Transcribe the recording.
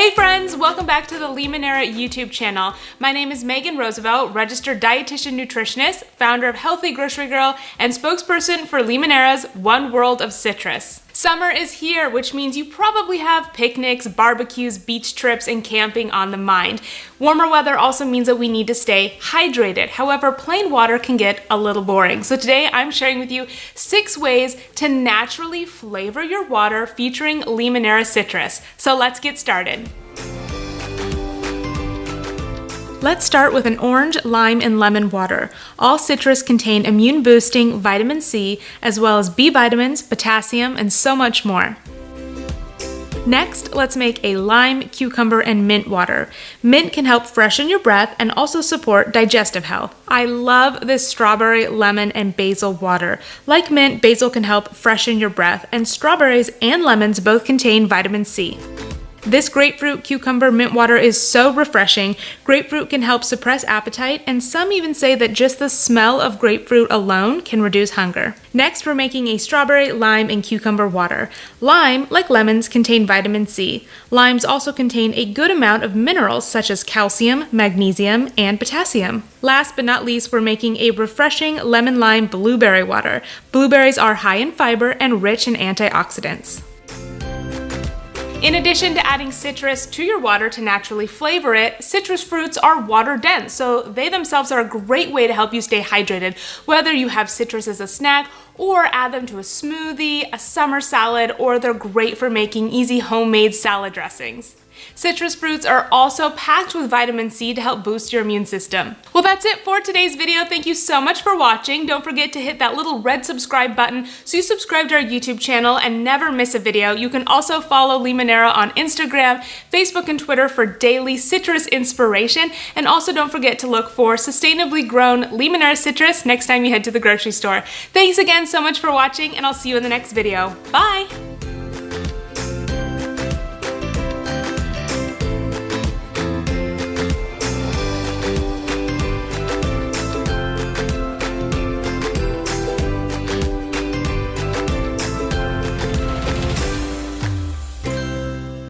Hey friends, welcome back to the Limoneira YouTube channel. My name is Megan Roosevelt, registered dietitian nutritionist, founder of Healthy Grocery Girl, and spokesperson for Limoneira's One World of Citrus. Summer is here, which means you probably have picnics, barbecues, beach trips, and camping on the mind. Warmer weather also means that we need to stay hydrated. However, plain water can get a little boring. So today I'm sharing with you 6 ways to naturally flavor your water featuring Limoneira Citrus. So let's get started. Let's start with an orange, lime, and lemon water. All citrus contain immune-boosting vitamin C, as well as B vitamins, potassium, and so much more. Next, let's make a lime, cucumber, and mint water. Mint can help freshen your breath and also support digestive health. I love this strawberry, lemon, and basil water. Like mint, basil can help freshen your breath, and strawberries and lemons both contain vitamin C. This grapefruit, cucumber, mint water is so refreshing. Grapefruit can help suppress appetite, and some even say that just the smell of grapefruit alone can reduce hunger. Next, we're making a strawberry, lime, and cucumber water. Lime, like lemons, contain vitamin C. Limes also contain a good amount of minerals such as calcium, magnesium, and potassium. Last but not least, we're making a refreshing lemon-lime blueberry water. Blueberries are high in fiber and rich in antioxidants. In addition to adding citrus to your water to naturally flavor it, citrus fruits are water dense, so they themselves are a great way to help you stay hydrated, whether you have citrus as a snack or add them to a smoothie, a summer salad, or they're great for making easy homemade salad dressings. Citrus fruits are also packed with vitamin C to help boost your immune system. Well, that's it for today's video. Thank you so much for watching. Don't forget to hit that little red subscribe button so you subscribe to our YouTube channel and never miss a video. You can also follow Limoneira on Instagram, Facebook, and Twitter for daily citrus inspiration. And also don't forget to look for sustainably grown Limoneira citrus next time you head to the grocery store. Thanks again so much for watching, and I'll see you in the next video. Bye!